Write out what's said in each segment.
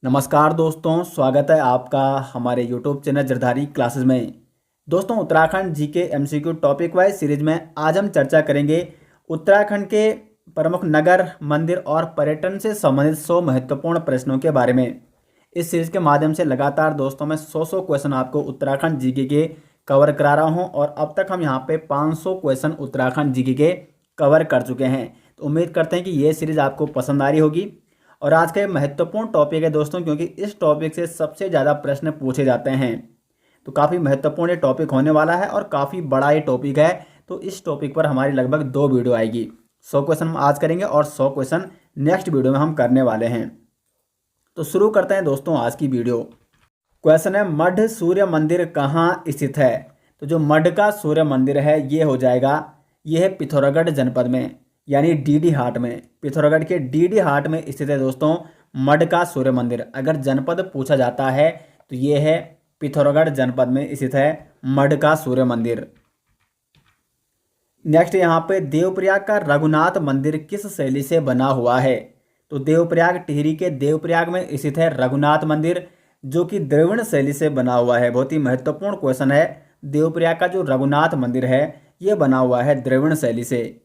नमस्कार दोस्तों, स्वागत है आपका हमारे YouTube चैनल जरधारी क्लासेस में। दोस्तों, Uttarakhand GK MCQ topic wise series में आज हम चर्चा करेंगे उत्तराखंड के प्रमुख नगर, मंदिर और पर्यटन से संबंधित 100 महत्वपूर्ण प्रश्नों के बारे में। इस सीरीज के माध्यम से लगातार दोस्तों मैं 100 क्वेश्चन आपको उत्तराखंड जीके के कवर करा रहा हूँ और अब तक हम यहाँ पे 500 क्वेश्चन उत्तराखंड जीके के कवर कर चुके हैं। तो उम्मीद करते हैं कि ये सीरीज आपको पसंद आ रही होगी। और आज का ये महत्वपूर्ण टॉपिक है दोस्तों, क्योंकि इस टॉपिक से सबसे ज़्यादा प्रश्न पूछे जाते हैं। तो काफ़ी महत्वपूर्ण ये टॉपिक होने वाला है और काफ़ी बड़ा ये टॉपिक है। तो इस टॉपिक पर हमारी लगभग 2 वीडियो आएगी। 100 क्वेश्चन हम आज करेंगे और 100 क्वेश्चन नेक्स्ट वीडियो में हम करने वाले हैं। तो शुरू करते हैं दोस्तों आज की वीडियो। क्वेश्चन है, मढ़ सूर्य मंदिर कहाँ स्थित है? तो जो मढ़ का सूर्य मंदिर है ये हो जाएगा, ये है पिथौरागढ़ जनपद में, यानी डीडी हाट में। पिथौरागढ़ के डीडी हाट में स्थित है दोस्तों मढ़ का सूर्य मंदिर। अगर जनपद पूछा जाता है तो ये है पिथौरागढ़ जनपद में स्थित है मढ़ का सूर्य मंदिर। नेक्स्ट यहाँ पे देवप्रयाग का रघुनाथ मंदिर किस शैली से बना हुआ है? तो देवप्रयाग, टिहरी के देवप्रयाग में स्थित है रघुनाथ मंदिर, जो कि द्रविड़ शैली से बना हुआ है। बहुत ही महत्वपूर्ण क्वेश्चन है। देवप्रयाग का जो रघुनाथ मंदिर है ये बना हुआ है द्रविड़ शैली से।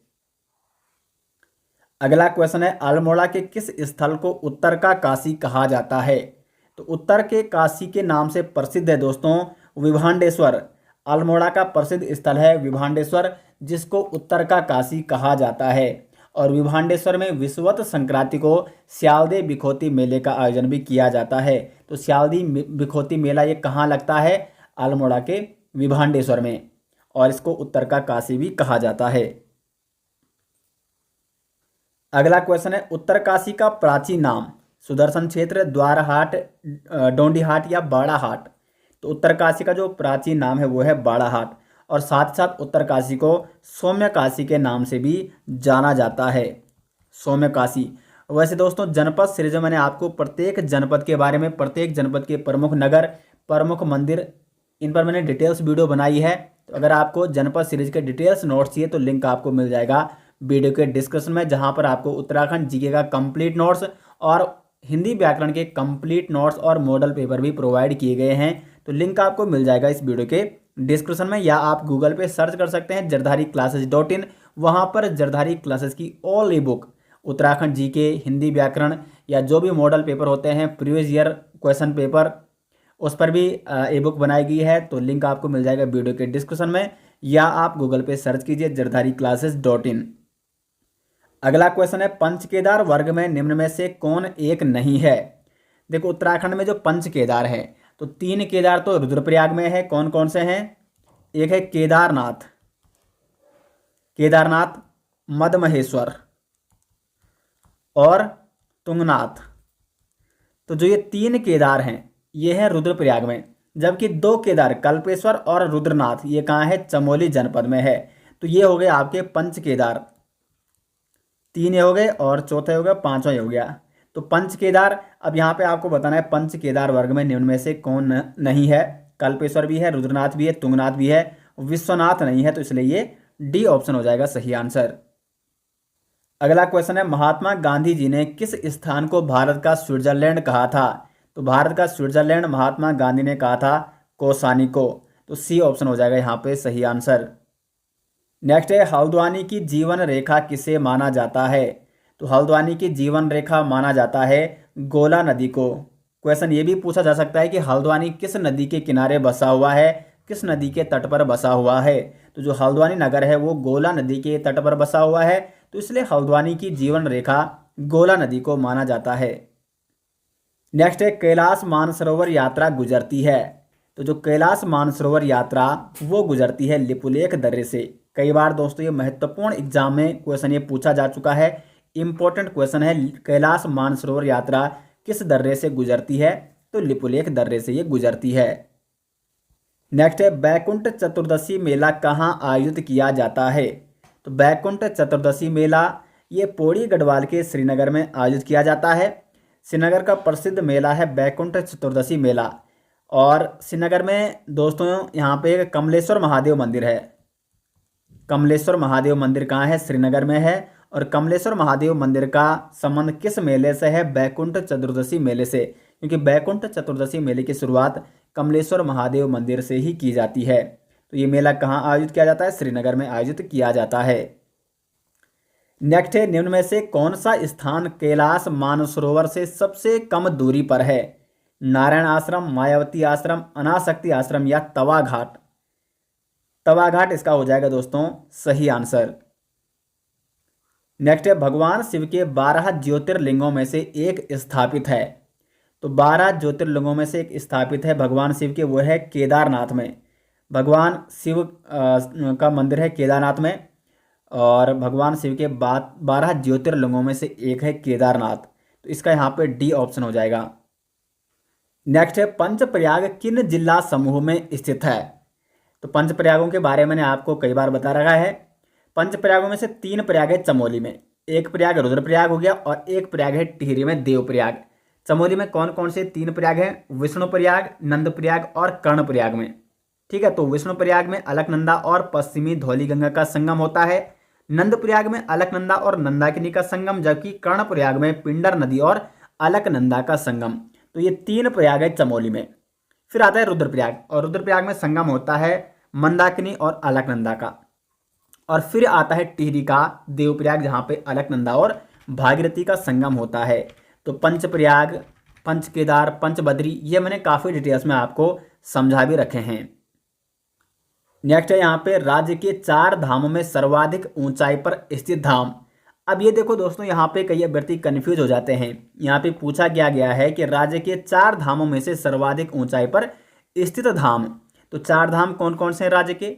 अगला क्वेश्चन है, अल्मोड़ा के किस स्थल को उत्तर का काशी कहा जाता है? तो उत्तर के काशी के नाम से प्रसिद्ध है दोस्तों विभांडेश्वर। अल्मोड़ा का प्रसिद्ध स्थल है विभांडेश्वर, जिसको उत्तर का काशी कहा जाता है। और विभांडेश्वर में विषुवत संक्रांति को स्यालदे बिखोती मेले का आयोजन भी किया जाता है। तो स्यालदी बिखोती मेला ये कहाँ लगता है? अल्मोड़ा के विभांडेश्वर में, और इसको उत्तर का काशी भी कहा जाता है। अगला क्वेश्चन है, उत्तरकाशी का प्राचीन नाम? सुदर्शन क्षेत्र, द्वारहाट, डोंडीहाट या बाड़ाहाट? तो उत्तरकाशी का जो प्राचीन नाम है वो है बाड़ाहाट। और साथ साथ उत्तरकाशी को सौम्यकाशी के नाम से भी जाना जाता है, सौम्यकाशी। वैसे दोस्तों जनपद सीरीज में मैंने आपको प्रत्येक जनपद के बारे में, प्रत्येक जनपद के प्रमुख नगर, प्रमुख मंदिर, इन पर मैंने डिटेल्स वीडियो बनाई है। तो अगर आपको जनपद सीरीज के डिटेल्स नोट्स चाहिए तो लिंक आपको मिल जाएगा वीडियो के डिस्क्रिप्शन में, जहां पर आपको उत्तराखंड जीके का कंप्लीट नोट्स और हिंदी व्याकरण के कंप्लीट नोट्स और मॉडल पेपर भी प्रोवाइड किए गए हैं। तो लिंक आपको मिल जाएगा इस वीडियो के डिस्क्रिप्शन में, या आप गूगल पे सर्च कर सकते हैं jardhariclasses.in। वहां पर जरधारी क्लासेस की ऑल ई बुक, उत्तराखंड जीके, हिंदी व्याकरण या जो भी मॉडल पेपर होते हैं, प्रीवियस ईयर क्वेश्चन पेपर, उस पर भी ई बुक बनाई गई है। तो लिंक आपको मिल जाएगा वीडियो के डिस्क्रिप्शन में, या आप गूगल पे सर्च कीजिए jardhariclasses.in। अगला क्वेश्चन है, पंच केदार वर्ग में निम्न में से कौन एक नहीं है? देखो उत्तराखंड में जो पंच केदार है तो 3 केदार तो रुद्रप्रयाग में है। कौन कौन से हैं? एक है केदारनाथ, केदारनाथ, मदमहेश्वर और तुंगनाथ। तो जो ये 3 केदार हैं ये है रुद्रप्रयाग में, जबकि 2 केदार कल्पेश्वर और रुद्रनाथ ये कहाँ है? चमोली जनपद में है। तो ये हो गए आपके पंच केदार। 3 ये हो गए और चौथा हो गया, 5वां ये हो गया। तो पंच केदार, अब यहाँ पे आपको बताना है पंच केदार वर्ग में निम्न में से कौन नहीं है? कल्पेश्वर भी है, रुद्रनाथ भी है, तुंगनाथ भी है, विश्वनाथ नहीं है। तो इसलिए ये डी ऑप्शन हो जाएगा सही आंसर। अगला क्वेश्चन है, महात्मा गांधी जी ने किस स्थान को भारत का स्विट्जरलैंड कहा था? तो भारत का स्विट्जरलैंड महात्मा गांधी ने कहा था कौसानी को। तो सी ऑप्शन हो जाएगा यहाँ पे सही आंसर। नेक्स्ट है, हल्द्वानी की जीवन रेखा किसे माना जाता है? तो हल्द्वानी की जीवन रेखा माना जाता है गोला नदी को। क्वेश्चन ये भी पूछा जा सकता है कि हल्द्वानी किस नदी के किनारे बसा हुआ है, किस नदी के तट पर बसा हुआ है? तो जो हल्द्वानी नगर है वो गोला नदी के तट पर बसा हुआ है, तो इसलिए हल्द्वानी की जीवन रेखा गोला नदी को माना जाता है। नेक्स्ट है, कैलाश मानसरोवर यात्रा गुजरती है? तो जो कैलाश मानसरोवर यात्रा वो गुजरती है लिपुलेख दर्रे से। कई बार दोस्तों ये महत्वपूर्ण एग्जाम में क्वेश्चन ये पूछा जा चुका है, इंपॉर्टेंट क्वेश्चन है। कैलाश मानसरोवर यात्रा किस दर्रे से गुजरती है? तो लिपुलेख दर्रे से ये गुजरती है। नेक्स्ट है, बैकुंठ चतुर्दशी मेला कहाँ आयोजित किया जाता है? तो बैकुंठ चतुर्दशी मेला ये पौड़ी गढ़वाल के श्रीनगर में आयोजित किया जाता है। श्रीनगर का प्रसिद्ध मेला है बैकुंठ चतुर्दशी मेला। और श्रीनगर में दोस्तों यहाँ पे कमलेश्वर महादेव मंदिर है। कमलेश्वर महादेव मंदिर कहाँ है? श्रीनगर में है। और कमलेश्वर महादेव मंदिर का संबंध किस मेले से है? बैकुंठ चतुर्दशी मेले से। क्योंकि बैकुंठ चतुर्दशी मेले की शुरुआत कमलेश्वर महादेव मंदिर से ही की जाती है। तो ये मेला कहाँ आयोजित किया जाता है? श्रीनगर में आयोजित किया जाता है। नेक्स्ट है, निम्न में से कौन सा स्थान कैलाश मानसरोवर से सबसे कम दूरी पर है? नारायण आश्रम, मायावती आश्रम, अनासक्ति आश्रम या तवा घाट? तवा घाट इसका हो जाएगा दोस्तों सही आंसर। नेक्स्ट है, भगवान शिव के 12 ज्योतिर्लिंगों में से एक स्थापित है। तो 12 ज्योतिर्लिंगों में से एक स्थापित है भगवान शिव के, वो है केदारनाथ में। भगवान शिव का मंदिर है केदारनाथ में, और भगवान शिव के 12 ज्योतिर्लिंगों में से एक है केदारनाथ। तो इसका यहाँ पे डी ऑप्शन हो जाएगा। नेक्स्ट है, पंचप्रयाग किन जिला समूह में स्थित है? तो पंचप्रयागों के बारे में मैंने आपको कई बार बता रखा है। पंचप्रयागों में से 3 प्रयाग है चमोली में, एक प्रयाग रुद्रप्रयाग हो गया और एक प्रयाग है टिहरी में देवप्रयाग। चमोली में कौन कौन से 3 प्रयाग हैं? विष्णुप्रयाग, नंदप्रयाग और कर्णप्रयाग में। ठीक है, तो विष्णुप्रयाग में अलकनंदा और पश्चिमी धौलीगंगा का संगम होता है। नंदप्रयाग में अलकनंदा और नंदाकिनी का संगम, जबकि कर्णप्रयाग में पिंडर नदी और अलकनंदा का संगम। तो ये 3 प्रयाग है चमोली में। फिर आता है रुद्रप्रयाग, और रुद्रप्रयाग में संगम होता है मंदाकिनी और अलकनंदा का। और फिर आता है टिहरी का देवप्रयाग, जहाँ पे अलकनंदा और भागीरथी का संगम होता है। तो पंचप्रयाग, पंचकेदार, पंचबद्री, ये मैंने काफ़ी डिटेल्स में आपको समझा भी रखे हैं। नेक्स्ट है यहाँ पे, राज्य के 4 धामों में सर्वाधिक ऊंचाई पर स्थित धाम। अब ये देखो दोस्तों, यहाँ पे कई अभ्यर्थी कंफ्यूज हो जाते हैं। यहाँ पे पूछा गया है कि राज्य के 4 धामों में से सर्वाधिक ऊंचाई पर स्थित धाम। तो 4 धाम कौन कौन से हैं राज्य के?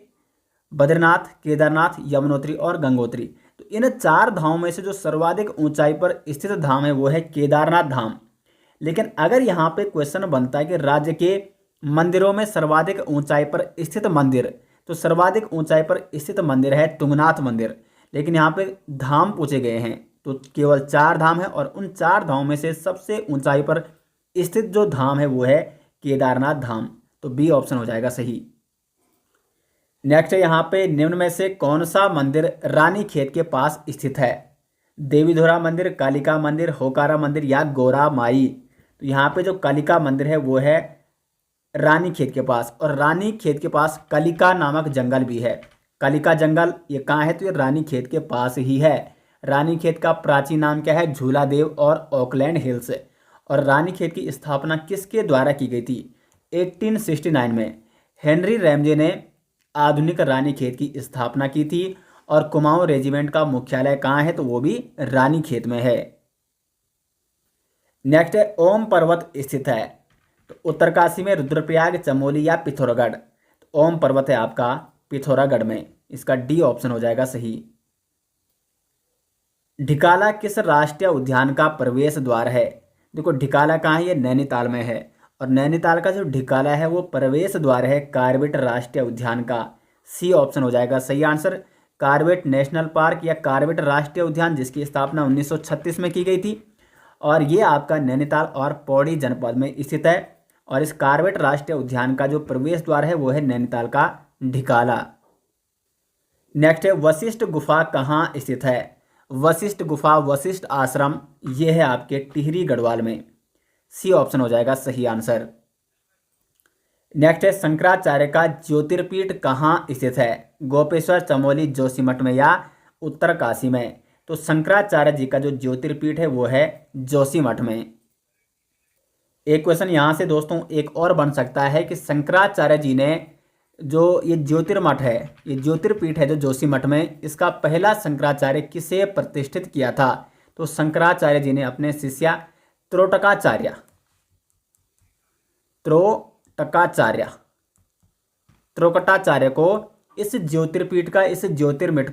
बद्रीनाथ, केदारनाथ, यमुनोत्री और गंगोत्री। तो इन 4 धामों में से जो सर्वाधिक ऊंचाई पर स्थित धाम है वो है केदारनाथ धाम। लेकिन अगर यहाँ पे क्वेश्चन बनता है कि राज्य के मंदिरों में सर्वाधिक ऊंचाई पर स्थित मंदिर, तो सर्वाधिक ऊंचाई पर स्थित मंदिर है तुंगनाथ मंदिर। लेकिन यहाँ पे धाम पूछे गए हैं, तो केवल 4 धाम है, और उन 4 धामों में से सबसे ऊंचाई पर स्थित जो धाम है वो है केदारनाथ धाम। तो बी ऑप्शन हो जाएगा सही। नेक्स्ट है यहाँ पे, निम्न में से कौन सा मंदिर रानीखेत के पास स्थित है? देवीधुरा मंदिर, कालिका मंदिर, होकारा मंदिर या गोरा माई? तो यहाँ पे जो कालिका मंदिर है वो है रानीखेत के पास, और रानीखेत के पास कालिका नामक जंगल भी है। कालिका जंगल ये कहाँ है? तो ये रानीखेत के पास ही है। रानीखेत का प्राचीन नाम क्या है? झूलादेव और ऑकलैंड हिल्स। और रानीखेत की स्थापना किसके द्वारा की गई थी? 1869 में हेनरी रैमजे ने आधुनिक रानीखेत की स्थापना की थी। और कुमाऊं रेजिमेंट का मुख्यालय कहाँ है? तो वो भी रानीखेत में है। नेक्स्ट है, ओम पर्वत स्थित है। तो उत्तरकाशी में, रुद्रप्रयाग, चमोली या पिथौरागढ़? तो ओम पर्वत है आपका पिथौरागढ़ में। इसका डी ऑप्शन हो जाएगा सही। ढिकाला किस राष्ट्रीय उद्यान का प्रवेश द्वार है? देखो ढिकाला कहाँ है? ये नैनीताल में है, और नैनीताल का जो ढिकाला है वो प्रवेश द्वार है कार्बेट राष्ट्रीय उद्यान का। सी ऑप्शन हो जाएगा सही आंसर। कार्बेट नेशनल पार्क या कार्बेट राष्ट्रीय उद्यान, जिसकी स्थापना 1936 में की गई थी, और ये आपका नैनीताल और पौड़ी जनपद में स्थित है। और इस कार्बेट राष्ट्रीय उद्यान का जो प्रवेश द्वार है वो है नैनीताल का ढिकाला। नेक्स्ट है, वशिष्ठ गुफा कहाँ स्थित है? वशिष्ठ गुफा, वशिष्ठ आश्रम, ये है आपके टिहरी गढ़वाल में। सी ऑप्शन हो जाएगा सही आंसर। नेक्स्ट है, शंकराचार्य का ज्योतिर्पीठ कहाँ स्थित है? गोपेश्वर, चमोली, जोशीमठ में या उत्तरकाशी में? तो शंकराचार्य जी का जो ज्योतिर्पीठ है वो है जोशीमठ में। एक क्वेश्चन यहाँ से दोस्तों एक और बन सकता है कि शंकराचार्य जी ने जो ये ज्योतिर्मठ है, ये ज्योतिर्पीठ है जो जोशीमठ में, इसका पहला शंकराचार्य किसे प्रतिष्ठित किया था? तो शंकराचार्य जी ने अपने शिष्य त्रोटकाचार्य को इस ज्योतिर्पीठ का, इस ज्योतिर्मठ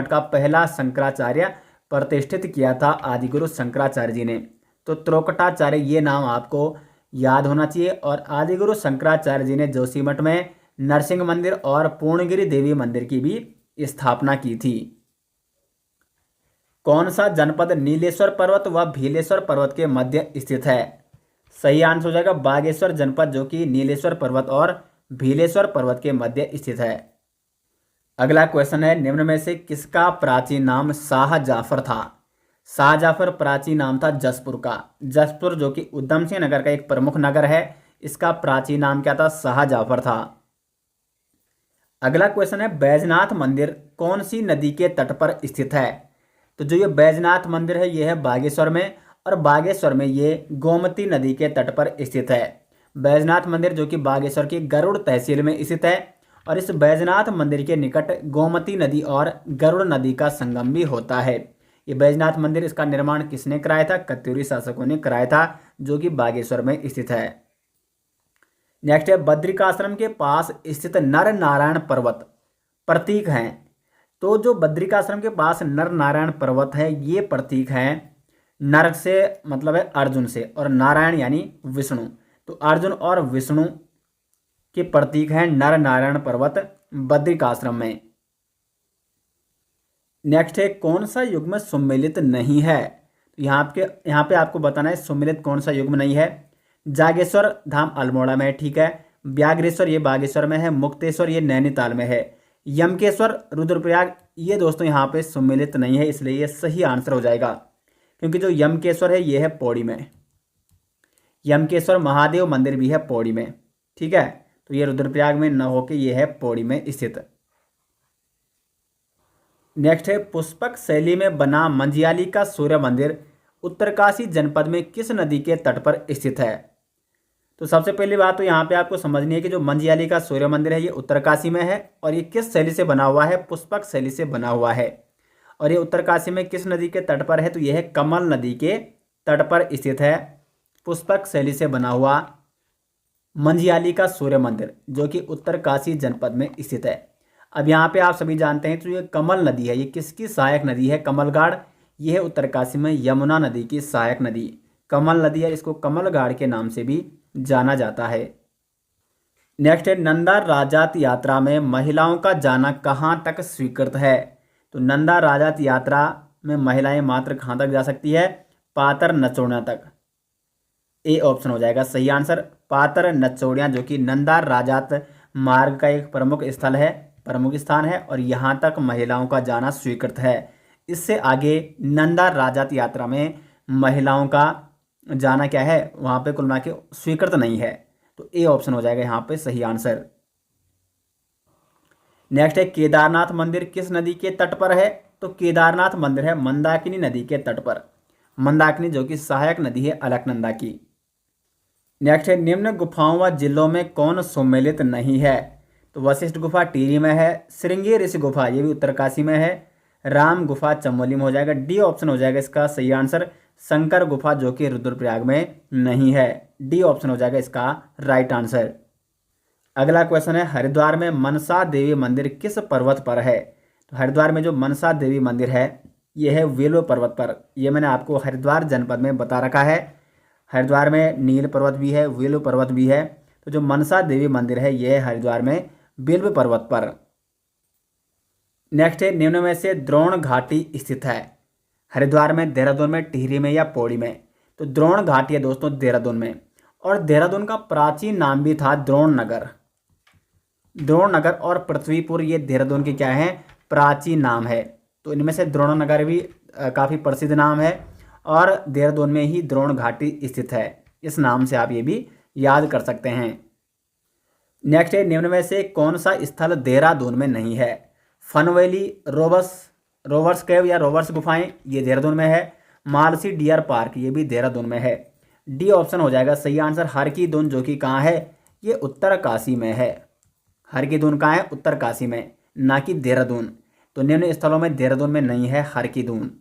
का पहला शंकराचार्य प्रतिष्ठित किया था आदिगुरु शंकराचार्य जी ने। तो त्रोकटाचार्य ये नाम आपको याद होना चाहिए। और आदिगुरु शंकराचार्य जी ने जोशीमठ में नरसिंह मंदिर और पूर्णगिरि देवी मंदिर की भी स्थापना की थी। कौन सा जनपद नीलेश्वर पर्वत व भीलेश्वर पर्वत के मध्य स्थित है? सही आंसर हो जाएगा बागेश्वर जनपद, जो कि नीलेश्वर पर्वत और भीलेश्वर पर्वत के मध्य स्थित है। अगला क्वेश्चन है, निम्न में से किसका प्राचीन नाम शाह जाफर था? शाहजहांपुर प्राचीन नाम था जसपुर का। जसपुर जो कि उधम सिंह नगर का एक प्रमुख नगर है, इसका प्राचीन नाम क्या था? शाहजहांपुर था। अगला क्वेश्चन है, बैजनाथ मंदिर कौन सी नदी के तट पर स्थित है? तो जो ये बैजनाथ मंदिर है ये है बागेश्वर में, और बागेश्वर में ये गोमती नदी के तट पर स्थित है। बैजनाथ मंदिर जो कि बागेश्वर की गरुड़ तहसील में स्थित है, और इस बैजनाथ मंदिर के निकट गोमती नदी और गरुड़ नदी का संगम भी होता है। ये बैजनाथ मंदिर, इसका निर्माण किसने कराया था? कत्यूरी शासकों ने कराया था, जो कि बागेश्वर में स्थित है। नेक्स्ट है, बद्रिकाश्रम के पास स्थित नर नारायण पर्वत प्रतीक हैं। तो जो बद्रिकाश्रम के पास नर नारायण पर्वत है ये प्रतीक हैं। नर से मतलब है अर्जुन से, और नारायण यानी विष्णु, तो अर्जुन और विष्णु के प्रतीक हैं नर नारायण पर्वत बद्रिकाश्रम में। नेक्स्ट है, कौन सा युग्म सम्मिलित नहीं है? तो यहाँ पे आपको बताना है सम्मिलित कौन सा युग्म नहीं है। जागेश्वर धाम अल्मोड़ा में है, ठीक है। व्याघ्रेश्वर ये बागेश्वर में है। मुक्तेश्वर ये नैनीताल में है। यमकेश्वर रुद्रप्रयाग ये दोस्तों यहाँ पे सम्मिलित नहीं है, इसलिए ये सही आंसर हो जाएगा, क्योंकि जो यमकेश्वर है ये है पौड़ी में। यमकेश्वर महादेव मंदिर भी है पौड़ी में, ठीक है। तो ये रुद्रप्रयाग में न होके ये है पौड़ी में स्थित। नेक्स्ट है, पुष्पक शैली में बना मंझियाली का सूर्य मंदिर उत्तरकाशी जनपद में किस नदी के तट पर स्थित है? तो सबसे पहली बात तो यहाँ पे आपको समझनी है कि जो मंझियाली का सूर्य मंदिर है ये उत्तरकाशी में है, और ये किस शैली से बना हुआ है? पुष्पक शैली से बना हुआ है। और ये उत्तरकाशी में किस नदी के तट पर है? तो यह है कमल नदी के तट पर स्थित है पुष्पक शैली से बना हुआ मंझियाली का सूर्य मंदिर, जो कि उत्तरकाशी जनपद में स्थित है। अब यहाँ पे आप सभी जानते हैं तो ये कमल नदी है, ये किसकी सहायक नदी है? कमलगाड़। ये है उत्तरकाशी में यमुना नदी की सहायक नदी कमल नदी है, इसको कमलगाड़ के नाम से भी जाना जाता है। नेक्स्ट है, नंदा राजात यात्रा में महिलाओं का जाना कहाँ तक स्वीकृत है? तो नंदा राजात यात्रा में महिलाएं मात्र कहाँ तक जा सकती है? पातर नचोड़िया तक। ए ऑप्शन हो जाएगा सही आंसर, पातर नचोड़िया, जो कि नंदा राजात मार्ग का एक प्रमुख स्थान है, और यहाँ तक महिलाओं का जाना स्वीकृत है। इससे आगे नंदा राजात यात्रा में महिलाओं का जाना क्या है? वहाँ पे कुल मिला के स्वीकृत नहीं है, तो ए ऑप्शन हो जाएगा यहाँ पे सही आंसर। नेक्स्ट है, केदारनाथ मंदिर किस नदी के तट पर है? तो केदारनाथ मंदिर है मंदाकिनी नदी के तट पर। मंदाकिनी जो कि सहायक नदी है अलकनंदा की। नेक्स्ट है, निम्न गुफाओं व जिलों में कौन सम्मिलित नहीं है? तो वशिष्ठ गुफा टिहरी में है। श्रृंगी ऋषि गुफा ये भी उत्तरकाशी में है। राम गुफा चमोली में हो जाएगा। डी ऑप्शन हो जाएगा इसका सही आंसर, शंकर गुफा जो कि रुद्रप्रयाग में नहीं है। डी ऑप्शन हो जाएगा इसका राइट आंसर। अगला क्वेश्चन है, हरिद्वार में मनसा देवी मंदिर किस पर्वत पर है? तो हरिद्वार में जो मनसा देवी मंदिर है ये है वेलो पर्वत पर। ये मैंने आपको हरिद्वार जनपद में बता रखा है। हरिद्वार में नील पर्वत भी है, वेलो पर्वत भी है। तो जो मनसा देवी मंदिर है ये है हरिद्वार में बेल्व पर्वत पर। नेक्स्ट है, निम्न में से द्रोण घाटी स्थित है? हरिद्वार में, देहरादून में, टिहरी में या पौड़ी में? तो द्रोण घाटी है दोस्तों देहरादून में, और देहरादून का प्राचीन नाम भी था द्रोण नगर। द्रोण नगर और पृथ्वीपुर ये देहरादून के क्या है? प्राचीन नाम है। तो इनमें से द्रोण नगर भी काफ़ी प्रसिद्ध नाम है, और देहरादून में ही द्रोण घाटी स्थित है। इस नाम से आप ये भी याद कर सकते हैं। नेक्स्ट है, निम्न में से कौन सा स्थल देहरादून में नहीं है? फन वैली, रोवर्स केव या रोवर्स गुफाएं ये देहरादून में है। मालसी डियर पार्क ये भी देहरादून में है। डी ऑप्शन हो जाएगा सही आंसर, हर की दून, जो कि कहाँ है? ये उत्तरकाशी में है। हर की दून कहाँ है? उत्तरकाशी में, ना कि देहरादून। तो निम्न स्थलों में देहरादून में नहीं है हर की दून।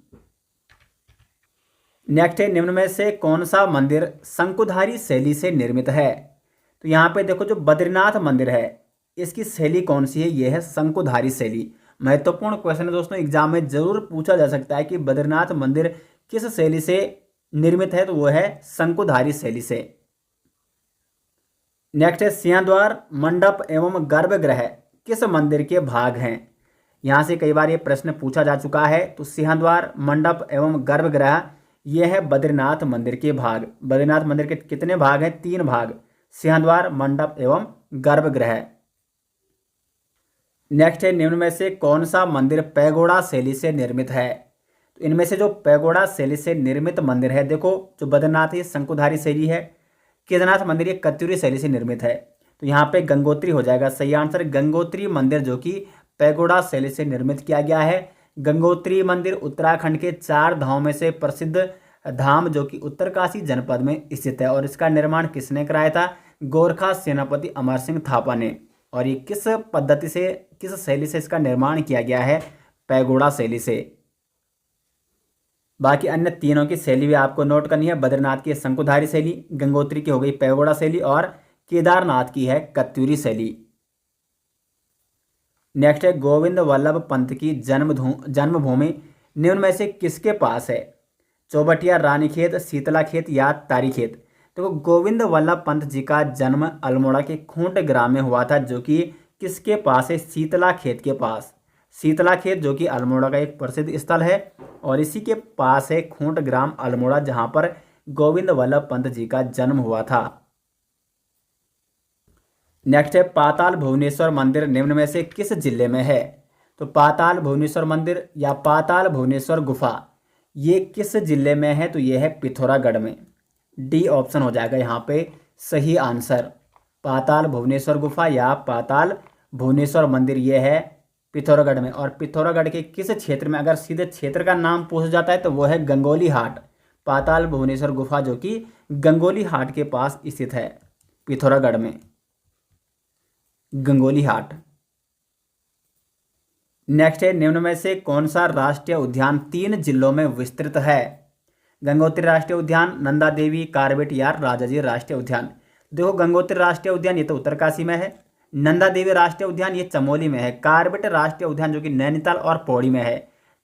नेक्स्ट है, निम्न में से कौन सा मंदिर शंकुधारी शैली से निर्मित है? तो यहाँ पे देखो जो बद्रीनाथ मंदिर है इसकी शैली कौन सी है? ये है शंकुधारी शैली। महत्वपूर्ण क्वेश्चन है दोस्तों, एग्जाम में जरूर पूछा जा सकता है कि बद्रीनाथ मंदिर किस शैली से निर्मित है? तो वो है शंकुधारी शैली से। नेक्स्ट है, सिंहद्वार मंडप एवं गर्भगृह किस मंदिर के भाग हैं? यहाँ से कई बार ये प्रश्न पूछा जा चुका है। तो सिंहद्वार मंडप एवं गर्भगृह ये है बद्रीनाथ मंदिर के भाग। बद्रीनाथ मंदिर के कितने भाग हैं? 3 भाग, सिंहद्वार, मंडप एवं गर्भगृह। नेक्स्ट है, निम्न में से कौन सा मंदिर पैगोडा शैली से निर्मित है? तो इनमें से जो पैगोडा शैली से निर्मित मंदिर है, देखो जो बद्रीनाथ ये शंकुधारी शैली है, केदारनाथ मंदिर ये कत्यूरी शैली से निर्मित है। तो यहाँ पे गंगोत्री हो जाएगा सही आंसर। गंगोत्री मंदिर जो कि पैगोडा शैली से निर्मित किया गया है। गंगोत्री मंदिर उत्तराखंड के 4 धामों में से प्रसिद्ध धाम जो कि उत्तरकाशी जनपद में स्थित है। और इसका निर्माण किसने कराया था? गोरखा सेनापति अमर सिंह थापा ने। और ये किस पद्धति से, किस शैली से इसका निर्माण किया गया है? पैगोडा शैली से। बाकी अन्य तीनों की शैली भी आपको नोट करनी है। बद्रीनाथ की शंकुधारी शैली, गंगोत्री की हो गई पैगोडा शैली और केदारनाथ की है कत्यूरी शैली। नेक्स्ट है गोविंद वल्लभ पंत की जन्मभूमि निम्न में से किसके पास है? चौबटिया, रानीखेत, शीतलाखेत या तारीखेत। तो गोविंद वल्लभ पंत जी का जन्म अल्मोड़ा के खूंट ग्राम में हुआ था, जो कि किसके पास है? शीतलाखेत के पास। शीतलाखेत जो कि अल्मोड़ा का एक प्रसिद्ध स्थल है और इसी के पास है खूंट ग्राम अल्मोड़ा, जहां पर गोविंद वल्लभ पंत जी का जन्म हुआ था। नेक्स्ट है पाताल भुवनेश्वर मंदिर निम्न में से किस जिले में है? तो पाताल भुवनेश्वर मंदिर या पाताल भुवनेश्वर गुफा ये किस जिले में है? तो ये है पिथौरागढ़ में। डी ऑप्शन हो जाएगा यहाँ पे सही आंसर। पाताल भुवनेश्वर गुफा या पाताल भुवनेश्वर मंदिर ये है पिथौरागढ़ में। और पिथौरागढ़ के किस क्षेत्र में, अगर सीधे क्षेत्र का नाम पूछ जाता है तो वो है गंगोली हाट। पाताल भुवनेश्वर गुफा जो कि गंगोली हाट के पास स्थित है, पिथौरागढ़ में, गंगोली हाट। नेक्स्ट है निम्न में से कौन सा राष्ट्रीय उद्यान 3 जिलों में विस्तृत है? गंगोत्री राष्ट्रीय उद्यान, नंदा देवी, कार्बेट या राजाजी राष्ट्रीय उद्यान। देखो गंगोत्री राष्ट्रीय उद्यान ये तो उत्तरकाशी में है, नंदा देवी राष्ट्रीय उद्यान ये चमोली में है, कार्बेट राष्ट्रीय उद्यान जो कि नैनीताल और पौड़ी में है।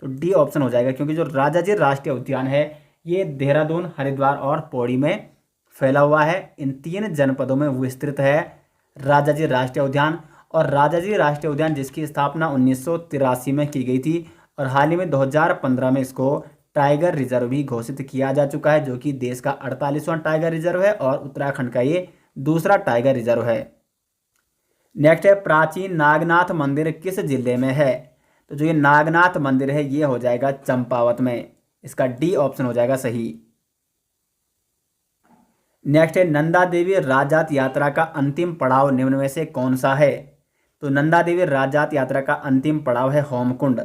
तो डी ऑप्शन हो जाएगा, क्योंकि जो राजाजी राष्ट्रीय उद्यान है ये देहरादून, हरिद्वार और पौड़ी में फैला हुआ है। इन 3 जनपदों में विस्तृत है राजाजी राष्ट्रीय उद्यान। और राजाजी राष्ट्रीय उद्यान जिसकी स्थापना 1983 में की गई थी और हाल ही में 2015 में इसको टाइगर रिजर्व भी घोषित किया जा चुका है, जो कि देश का 48वां टाइगर रिजर्व है और उत्तराखंड का ये दूसरा टाइगर रिजर्व है। नेक्स्ट है प्राचीन नागनाथ मंदिर किस जिले में है? तो जो ये नागनाथ मंदिर है ये हो जाएगा चंपावत में। इसका डी ऑप्शन हो जाएगा सही। नेक्स्ट है नंदा देवी राजात यात्रा का अंतिम पड़ाव निम्न में से कौन सा है? तो नंदा देवी राजात यात्रा का अंतिम पड़ाव है होमकुंड।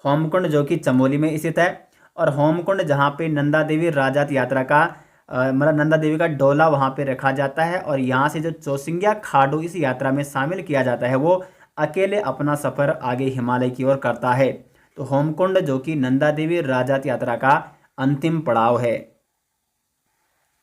होमकुंड जो कि चमोली में स्थित है। और होमकुंड जहाँ पे नंदा देवी राजात यात्रा का मतलब नंदा देवी का डोला वहाँ पे रखा जाता है और यहाँ से जो चौसिंग्या खाडू इस यात्रा में शामिल किया जाता है वो अकेले अपना सफ़र आगे हिमालय की ओर करता है। तो होमकुंड जो कि नंदा देवी राजात यात्रा का अंतिम पड़ाव है।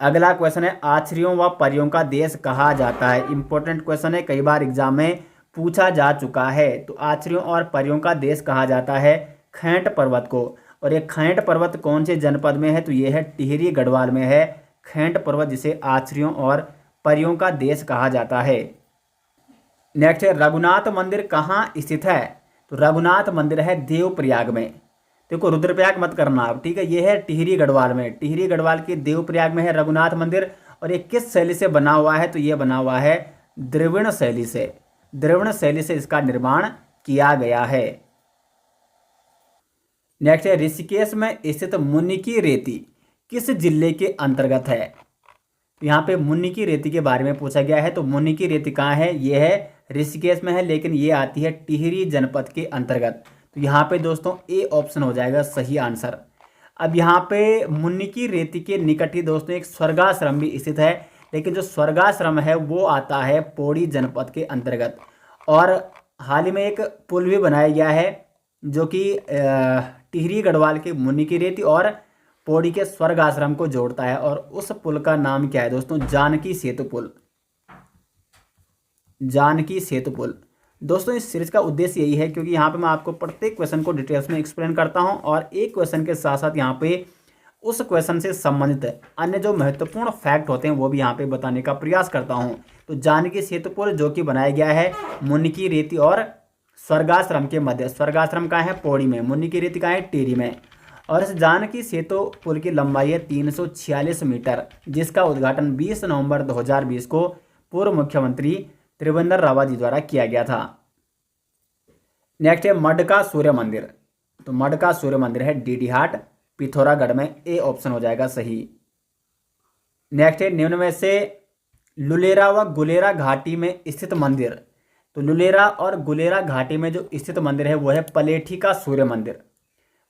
अगला क्वेश्चन है आछरियों व परियों का देश कहा जाता है। इंपॉर्टेंट क्वेश्चन है, कई बार एग्जाम में पूछा जा चुका है। तो आछरियों और परियों का देश कहा जाता है खैंट पर्वत को। और ये खैंट पर्वत कौन से जनपद में है? तो ये है टिहरी गढ़वाल में है खैंट पर्वत, जिसे आछरियों और परियों का देश कहा जाता है। नेक्स्ट है रघुनाथ मंदिर कहाँ स्थित है? तो रघुनाथ मंदिर है देवप्रयाग में। देखो रुद्रप्रयाग मत करना आप, ठीक है। ये है टिहरी गढ़वाल में, टिहरी गढ़वाल के देवप्रयाग में है रघुनाथ मंदिर। और ये किस शैली से बना हुआ है? तो ये बना हुआ है द्रविड़ शैली से। द्रविड़ शैली से इसका निर्माण किया गया है। नेक्स्ट है ऋषिकेश में स्थित मुनिकी रेती किस जिले के अंतर्गत है? यहाँ पे मुनिकी रेती के बारे में पूछा गया है। तो मुनिकी रेती कहाँ है? ये है ऋषिकेश में है, लेकिन ये आती है टिहरी जनपद के अंतर्गत। तो यहाँ पे दोस्तों ए ऑप्शन हो जाएगा सही आंसर। अब यहाँ पे मुनिकी रेती के निकट ही दोस्तों एक स्वर्गाश्रम भी स्थित है, लेकिन जो स्वर्गाश्रम है वो आता है पौड़ी जनपद के अंतर्गत। और हाल ही में एक पुल भी बनाया गया है जो कि टिहरी गढ़वाल के मुनिकी रेती और पौड़ी के स्वर्ग आश्रम को जोड़ता है। और उस पुल का नाम क्या है दोस्तों? जानकी सेतु पुल। जानकी सेतु पुल। दोस्तों इस सीरीज का उद्देश्य यही है, क्योंकि यहाँ पे मैं आपको प्रत्येक क्वेश्चन को डिटेल्स में एक्सप्लेन करता हूँ और एक क्वेश्चन के साथ साथ यहाँ पे उस क्वेश्चन से संबंधित अन्य जो महत्वपूर्ण फैक्ट होते हैं वो भी यहाँ पे बताने का प्रयास करता हूँ। तो जानकी सेतु पुल जो कि बनाया गया है मुनिकी रेती और स्वर्गाश्रम के मध्य। स्वर्गाश्रम कहाँ है? पौड़ी में। मुनिकी रेती कहाँ है? टिहरी में। और इस जानकी सेतु पुल की लंबाई है 346 मीटर, जिसका उद्घाटन 20 नवंबर 2020 को पूर्व मुख्यमंत्री त्रिवेंद्र रावत जी द्वारा किया गया था। नेक्स्ट है मडका सूर्य मंदिर। तो मडका सूर्य मंदिर है डीडीहाट पिथौरागढ़ में। ए ऑप्शन हो जाएगा सही। नेक्स्ट है निम्न में से लुलेरा व गुलेरा घाटी में स्थित मंदिर। तो लुलेरा और गुलेरा घाटी में जो स्थित मंदिर है वो है पलेठी का सूर्य मंदिर।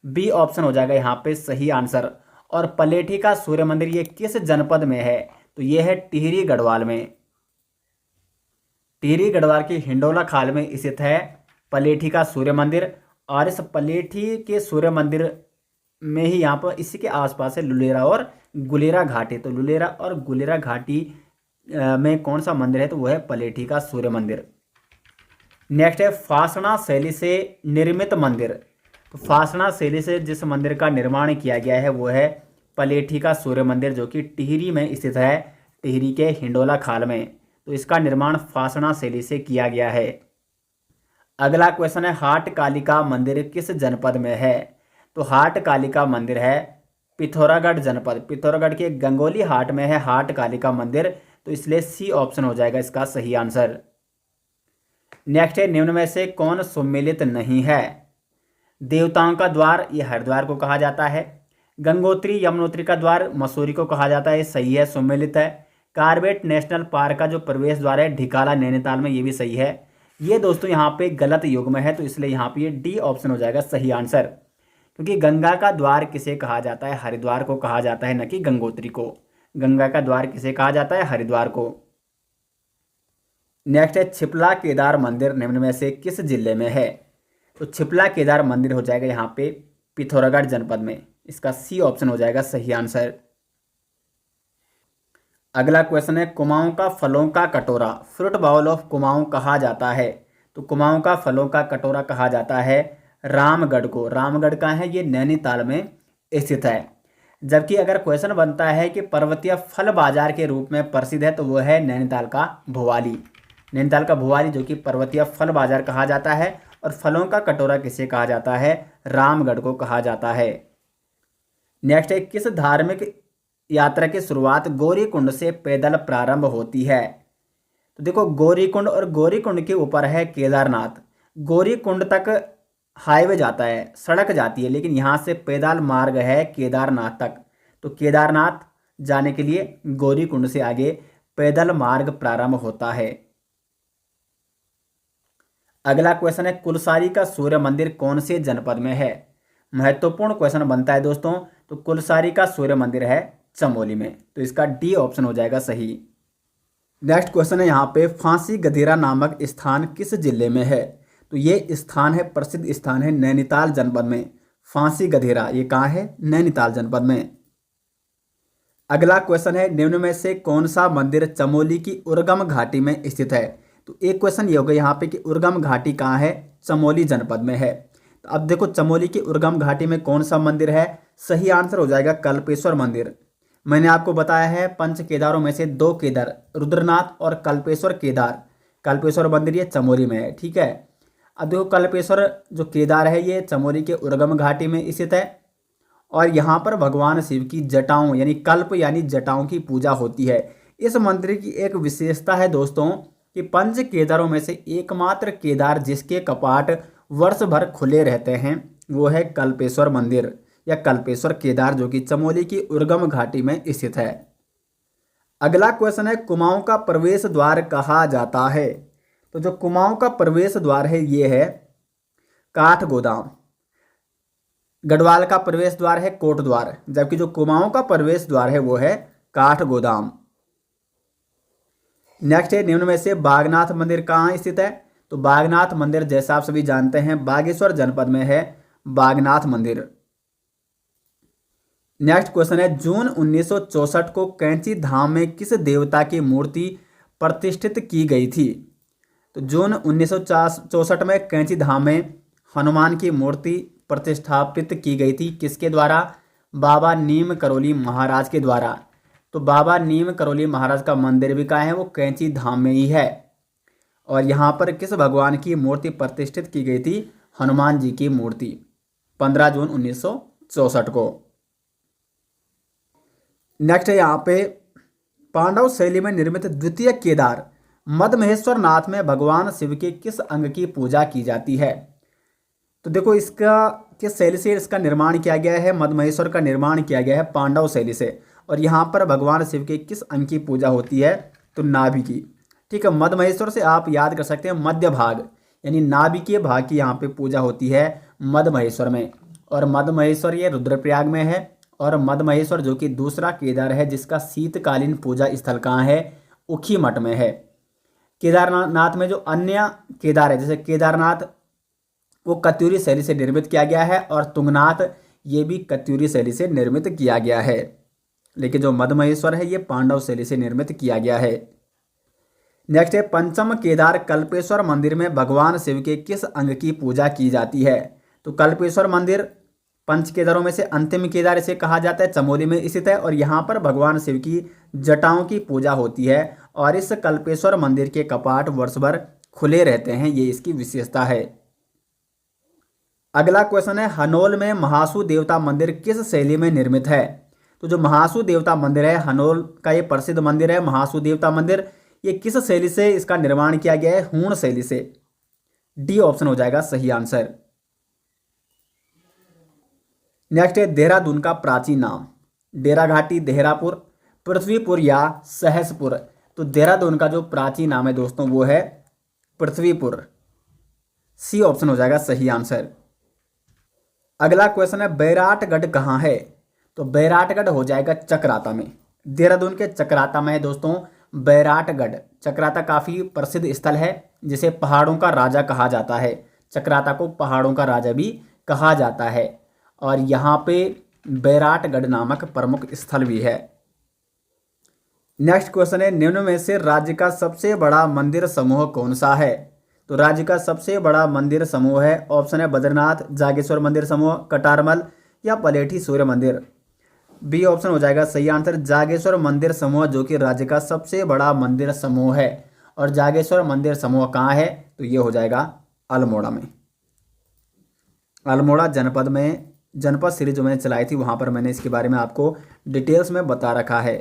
बी ऑप्शन हो जाएगा यहाँ पे सही आंसर। और पलेठी का सूर्य मंदिर ये किस जनपद में है? तो ये है टिहरी गढ़वाल में। टिहरी गढ़वाल की हिंडोला खाल में स्थित है पलेठी का सूर्य मंदिर। और इस पलेठी के सूर्य मंदिर में ही यहाँ पर इसी के आसपास है लुलेरा और गुलेरा घाटी। तो लुलेरा और गुलेरा घाटी में कौन सा मंदिर है? तो वो है पलेठी का सूर्य मंदिर। नेक्स्ट है फासना शैली से निर्मित मंदिर। तो फासना शैली से जिस मंदिर का निर्माण किया गया है वो है पलेठी का सूर्य मंदिर, जो कि टिहरी में स्थित है, टिहरी के हिंडोला खाल में। तो इसका निर्माण फासना शैली से किया गया है। अगला क्वेश्चन है हाट कालिका मंदिर किस जनपद में है? तो हाट कालिका मंदिर है पिथौरागढ़ जनपद। पिथौरागढ़ के गंगोली हाट में है हाट कालिका मंदिर। तो इसलिए सी ऑप्शन हो जाएगा इसका सही आंसर। नेक्स्ट है निम्न में से कौन सुमेलित नहीं है? देवताओं का द्वार ये हरिद्वार को कहा जाता है। गंगोत्री यमुनोत्री का द्वार मसूरी को कहा जाता है, सही है, सुमेलित है। कार्बेट नेशनल पार्क का जो प्रवेश द्वार है ढिकाला नैनीताल में, ये भी सही है। ये दोस्तों यहाँ पे गलत युग में है, तो इसलिए यहाँ पे ये डी ऑप्शन हो जाएगा सही आंसर। क्योंकि गंगा का द्वार किसे कहा जाता है? हरिद्वार को कहा जाता है, न कि गंगोत्री को। गंगा का द्वार किसे कहा जाता है? हरिद्वार को। नेक्स्ट है छिपला केदार मंदिर निम्न में से किस जिले में है? तो छिपला केदार मंदिर हो जाएगा यहाँ पे पिथौरागढ़ जनपद में। इसका सी ऑप्शन हो जाएगा सही आंसर। अगला क्वेश्चन है कुमाऊं का फलों का कटोरा, फ्रूट बाउल ऑफ कुमाऊं कहा जाता है। तो कुमाऊं का फलों का कटोरा कहा जाता है रामगढ़ को। रामगढ़ का है ये नैनीताल में स्थित है। जबकि अगर क्वेश्चन बनता है कि पर्वतीय फल बाजार के रूप में प्रसिद्ध है, तो वो है नैनीताल का भुवाली। नैनीताल का भुवाली जो कि पर्वतीय फल बाजार कहा जाता है। और फलों का कटोरा किसे कहा जाता है? रामगढ़ को कहा जाता है। नेक्स्ट है किस धार्मिक यात्रा की शुरुआत गौरीकुंड से पैदल प्रारंभ होती है? तो देखो गौरीकुंड और गौरीकुंड के ऊपर है केदारनाथ। गौरीकुंड तक हाईवे जाता है, सड़क जाती है, लेकिन यहाँ से पैदल मार्ग है केदारनाथ तक। तो केदारनाथ जाने के लिए गौरीकुंड से आगे पैदल मार्ग प्रारंभ होता है। अगला क्वेश्चन है कुलसारी का सूर्य मंदिर कौन से जनपद में है? महत्वपूर्ण क्वेश्चन बनता है दोस्तों। तो कुलसारी का सूर्य मंदिर है चमोली में। तो इसका डी ऑप्शन हो जाएगा सही। नेक्स्ट क्वेश्चन है यहाँ पे फांसी गधेरा नामक स्थान किस जिले में है? तो ये स्थान है, प्रसिद्ध स्थान है नैनीताल जनपद में। फांसी गधेरा ये कहाँ है? नैनीताल जनपद में। अगला क्वेश्चन है निम्न में से कौन सा मंदिर चमोली की उर्गम घाटी में स्थित है? तो एक क्वेश्चन ये होगा यहाँ पे कि उर्गम घाटी कहाँ है? चमोली जनपद में है। तो अब देखो चमोली की उर्गम घाटी में कौन सा मंदिर है? सही आंसर हो जाएगा कल्पेश्वर मंदिर। मैंने आपको बताया है पंच केदारों में से 2 केदार रुद्रनाथ और कल्पेश्वर केदार। कल्पेश्वर मंदिर ये चमोली में है, ठीक है। अब देखो कल्पेश्वर जो केदार है ये चमोली के उर्गम घाटी में स्थित है। और यहाँ पर भगवान शिव की जटाओं यानी कल्प यानी जटाओं की पूजा होती है। इस मंदिर की एक विशेषता है दोस्तों कि पंच केदारों में से एकमात्र केदार जिसके कपाट वर्ष भर खुले रहते हैं वो है कल्पेश्वर मंदिर या कल्पेश्वर केदार, जो कि चमोली की उर्गम घाटी में स्थित है। अगला क्वेश्चन है कुमाऊं का प्रवेश द्वार कहा जाता है? तो जो कुमाऊं का प्रवेश द्वार है ये है काठ गोदाम। गढ़वाल का प्रवेश द्वार है कोट द्वार, जबकि जो कुमाऊं का प्रवेश द्वार है वो है काठ गोदाम। नेक्स्ट है निम्न में से बागनाथ मंदिर कहाँ स्थित है? तो बागनाथ मंदिर जैसा आप सभी जानते हैं बागेश्वर जनपद में है बागनाथ मंदिर। नेक्स्ट क्वेश्चन है जून 1964 को कैंची धाम में किस देवता की मूर्ति प्रतिष्ठित की गई थी? तो जून 1964 में कैंची धाम में हनुमान की मूर्ति प्रतिष्ठापित की गई थी। किसके द्वारा? बाबा नीम करोली महाराज के द्वारा। तो बाबा नीम करोली महाराज का मंदिर भी कहाँ है? वो कैंची धाम में ही है। और यहाँ पर किस भगवान की मूर्ति प्रतिष्ठित की गई थी? हनुमान जी की मूर्ति 15 जून 1964 को। नेक्स्ट है यहाँ पे पांडव शैली में निर्मित द्वितीय केदार मदमहेश्वर नाथ में भगवान शिव के किस अंग की पूजा की जाती है? तो देखो इसका किस शैली से इसका निर्माण किया गया है? मदमहेश्वर का निर्माण किया गया है पांडव शैली से। और यहाँ पर भगवान शिव के किस अंग की पूजा होती है? तो नाभि की। ठीक है, मदमहेश्वर से आप याद कर सकते हैं मध्य भाग यानी नाभिकीय भाग की यहाँ पे पूजा होती है मदमहेश्वर में। और मदमहेश्वर ये रुद्रप्रयाग में है। और मदमहेश्वर जो कि दूसरा केदार है जिसका शीतकालीन पूजा स्थल कहाँ है? उखीमठ में है। केदारनाथ में जो अन्य केदार है जैसे केदारनाथ वो कत्यूरी शैली से निर्मित किया गया है और तुंगनाथ ये भी कत्यूरी शैली से निर्मित किया गया है। लेकिन जो मदमहेश्वर है ये पांडव शैली से निर्मित किया गया है। नेक्स्ट है पंचम केदार कल्पेश्वर मंदिर में भगवान शिव के किस अंग की पूजा की जाती है? तो कल्पेश्वर मंदिर पंच केदारों में से अंतिम केदार इसे कहा जाता है, चमोली में स्थित है। और यहाँ पर भगवान शिव की जटाओं की पूजा होती है और इस कल्पेश्वर मंदिर के कपाट वर्ष भर खुले रहते हैं, ये इसकी विशेषता है। अगला क्वेश्चन है हनोल में महासू देवता मंदिर किस शैली में निर्मित है? तो जो महासू देवता मंदिर है हनोल का ये प्रसिद्ध मंदिर है महासू देवता मंदिर, ये किस शैली से इसका निर्माण किया गया है? हूण शैली से। डी ऑप्शन हो जाएगा सही आंसर। नेक्स्ट है देहरादून का प्राचीन नाम? डेरा घाटी, देहरापुर, पृथ्वीपुर या सहसपुर? तो देहरादून का जो प्राचीन नाम है दोस्तों वो है पृथ्वीपुर। सी ऑप्शन हो जाएगा सही आंसर। अगला क्वेश्चन है बैराटगढ़ कहाँ है? तो बैराटगढ़ हो जाएगा चक्राता में। देहरादून के चक्राता में है दोस्तों बैराटगढ़। चक्राता काफ़ी प्रसिद्ध स्थल है जिसे पहाड़ों का राजा कहा जाता है। चक्राता को पहाड़ों का राजा भी कहा जाता है और यहाँ पे बैराटगढ़ नामक प्रमुख स्थल भी है। नेक्स्ट क्वेश्चन है निम्न में से राज्य का सबसे बड़ा मंदिर समूह कौन सा है? तो राज्य का सबसे बड़ा मंदिर समूह है, ऑप्शन है बद्रीनाथ, जागेश्वर मंदिर समूह, कटारमल या पलेठी सूर्य मंदिर। बी ऑप्शन हो जाएगा सही आंसर, जागेश्वर मंदिर समूह जो कि राज्य का सबसे बड़ा मंदिर समूह है। और जागेश्वर मंदिर समूह कहाँ है? तो ये हो जाएगा अल्मोड़ा में। अल्मोड़ा जनपद सीरीज जो मैंने चलाई थी वहाँ पर मैंने इसके बारे में आपको डिटेल्स में बता रखा है।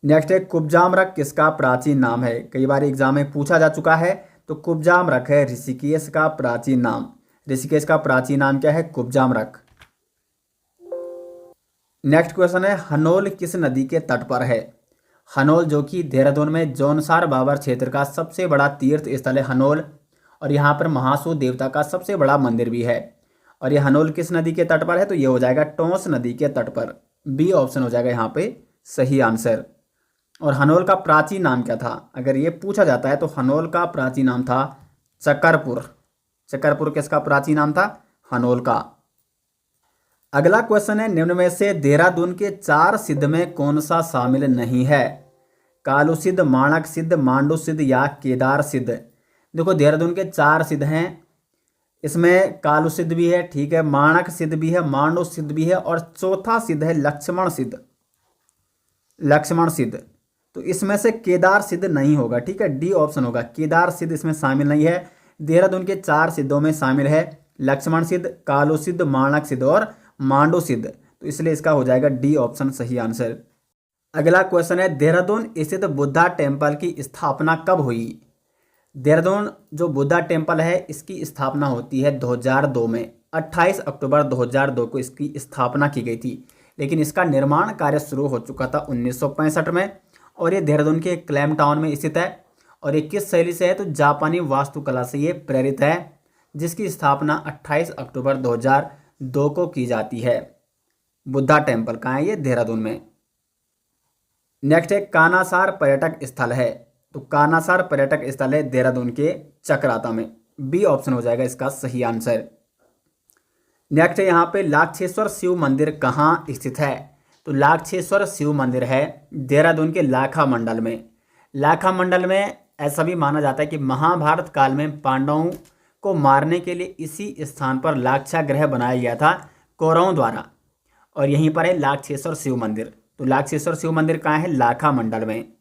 नेक्स्ट है कुब्जाम रख किसका प्राचीन नाम है? कई बार एग्जाम में पूछा जा चुका है। तो कुब्जाम रख है ऋषिकेश का प्राचीन नाम। ऋषिकेश का प्राचीन नाम क्या है? कुब्जाम रख। नेक्स्ट क्वेश्चन है हनोल किस नदी के तट पर है? हनोल जो कि देहरादून में जौनसार बाबर क्षेत्र का सबसे बड़ा तीर्थ स्थल है हनोल। और यहाँ पर महासू देवता का सबसे बड़ा मंदिर भी है। और ये हनोल किस नदी के तट पर है? तो ये हो जाएगा टोंस नदी के तट पर। बी ऑप्शन हो जाएगा यहाँ पे सही आंसर। और हनोल का प्राचीन नाम क्या था? अगर ये पूछा जाता है तो हनोल का प्राचीन नाम था चकरपुर। चकरपुर किसका प्राचीन नाम था? हनोल का। अगला क्वेश्चन है निम्न में से देहरादून के 4 सिद्ध में कौन सा शामिल नहीं है? कालू सिद्ध, माणक सिद्ध, मांडू सिद्ध या केदार सिद्ध? देखो देहरादून के 4 सिद्ध हैं, इसमें कालू सिद्ध भी है, ठीक है, माणक सिद्ध भी है, मांडू सिद्ध भी है और चौथा सिद्ध है लक्ष्मण सिद्ध। लक्ष्मण सिद्ध तो इसमें से केदार सिद्ध नहीं होगा, ठीक है, डी ऑप्शन होगा। केदार सिद्ध इसमें शामिल नहीं है। देहरादून के 4 सिद्धों में शामिल है लक्ष्मण सिद्ध, कालू सिद्ध, माणक सिद्ध और मांडू सिद्ध। तो इसलिए इसका हो जाएगा डी ऑप्शन सही आंसर। अगला क्वेश्चन है देहरादून स्थित बुद्धा टेम्पल की स्थापना कब हुई? देहरादून जो बुद्धा टेम्पल है इसकी स्थापना होती है 2002 में। 28 अक्टूबर 2002 को इसकी स्थापना की गई थी। लेकिन इसका निर्माण कार्य शुरू हो चुका था 1965 में। और ये देहरादून के क्लैम टाउन में स्थित है। और ये किस शैली से है? तो जापानी वास्तुकला से ये प्रेरित है, जिसकी स्थापना 28 अक्टूबर 2002 को की जाती है। बुद्धा टेम्पल कहाँ है? ये देहरादून में। नेक्स्ट है कानासार पर्यटक स्थल है। तो कानासार पर्यटक स्थल है देहरादून के चक्राता में। बी ऑप्शन हो जाएगा इसका सही आंसर। नेक्स्ट है यहाँ पे लाक्षेश्वर शिव मंदिर कहाँ स्थित है? तो लाक्षेश्वर शिव मंदिर है देहरादून के लाखा मंडल में। लाखा मंडल में ऐसा भी माना जाता है कि महाभारत काल में पांडवों को मारने के लिए इसी स्थान पर लाक्षागृह बनाया गया था कौरवों द्वारा। और यहीं पर है लाक्षेश्वर शिव मंदिर। तो लाक्षेश्वर शिव मंदिर कहाँ है? लाखा मंडल में।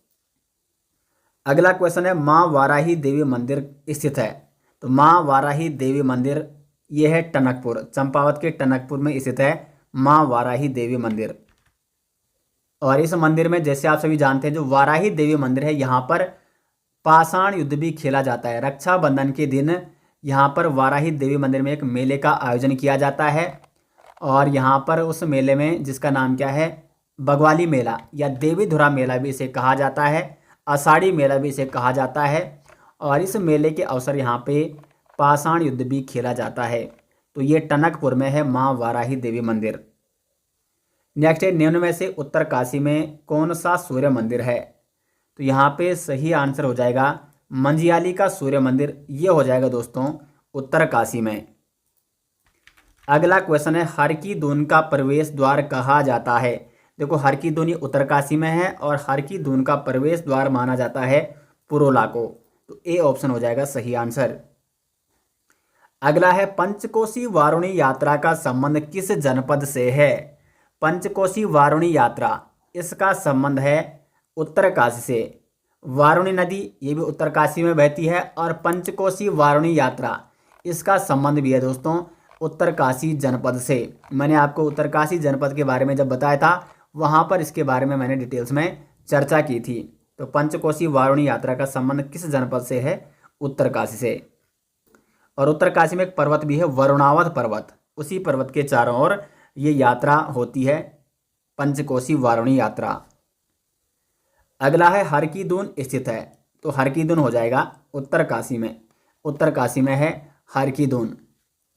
अगला क्वेश्चन है माँ वाराही देवी मंदिर स्थित है। तो माँ वाराही देवी मंदिर ये है टनकपुर, चंपावत के टनकपुर में स्थित है माँ वाराही देवी मंदिर। और इस मंदिर में जैसे आप सभी जानते हैं जो वाराही देवी मंदिर है यहाँ पर पाषाण युद्ध भी खेला जाता है। रक्षाबंधन के दिन यहाँ पर वाराही देवी मंदिर में एक मेले का आयोजन किया जाता है और यहाँ पर उस मेले में जिसका नाम क्या है, बग्वाली मेला या देवी धुरा मेला भी इसे कहा जाता है, आषाढ़ी मेला भी इसे कहा जाता है। और इस मेले के अवसर यहाँ पे पाषाण युद्ध भी खेला जाता है। तो ये टनकपुर में है माँ वाराही देवी मंदिर। नेक्स्ट है, निम्न में से उत्तरकाशी में कौन सा सूर्य मंदिर है? तो यहाँ पे सही आंसर हो जाएगा मंजियाली का सूर्य मंदिर, ये हो जाएगा दोस्तों उत्तरकाशी में। अगला क्वेश्चन है, हर की दून का प्रवेश द्वार कहा जाता है? देखो हर की दून ये उत्तरकाशी में है और हर की दून का प्रवेश द्वार माना जाता है पुरोला को। तो ए ऑप्शन हो जाएगा सही आंसर। अगला है, पंचकोशी वारुणी यात्रा का संबंध किस जनपद से है? पंचकोशी वारुणी यात्रा, इसका संबंध है उत्तरकाशी से। वारुणी नदी ये भी उत्तरकाशी में बहती है और पंचकोशी वारुणी यात्रा इसका संबंध भी है दोस्तों उत्तरकाशी जनपद से। मैंने आपको उत्तरकाशी जनपद के बारे में जब बताया था वहाँ पर इसके बारे में मैंने डिटेल्स में चर्चा की थी। तो पंचकोशी वारुणी यात्रा का संबंध किस जनपद से है? उत्तरकाशी से। और उत्तरकाशी में एक पर्वत भी है वरुणावत पर्वत, उसी पर्वत के चारों ओर ये यात्रा होती है, पंचकोशी वारुणी यात्रा। अगला है, हर की दून स्थित है? तो हर की दून हो जाएगा उत्तरकाशी में। उत्तरकाशी में है हर की दून,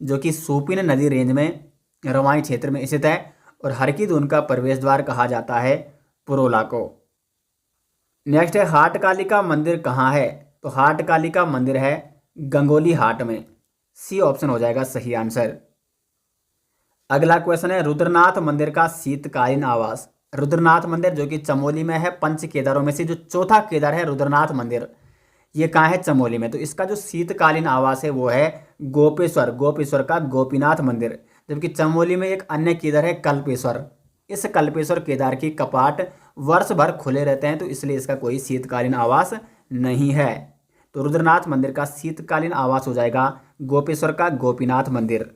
जो कि सूपिन नदी रेंज में रवाई क्षेत्र में स्थित है और हर की दून का प्रवेश द्वार कहा जाता है पुरोला को। नेक्स्ट है, हाटकालिका मंदिर कहाँ है? तो हाटकालिका मंदिर है गंगोली हाट में। सी ऑप्शन हो जाएगा सही आंसर। अगला क्वेश्चन है, रुद्रनाथ मंदिर का शीतकालीन आवास? रुद्रनाथ मंदिर जो कि चमोली में है, पंच केदारों में से जो चौथा केदार है रुद्रनाथ मंदिर, ये कहाँ है? चमोली में। तो इसका जो शीतकालीन आवास है वो है गोपेश्वर, गोपेश्वर का गोपीनाथ मंदिर। जबकि चमोली में एक अन्य केदार है कल्पेश्वर। इस कल्पेश्वर केदार की कपाट वर्ष भर खुले रहते हैं, तो इसलिए इसका कोई शीतकालीन आवास नहीं है। तो रुद्रनाथ मंदिर का शीतकालीन आवास हो जाएगा गोपेश्वर का गोपीनाथ मंदिर।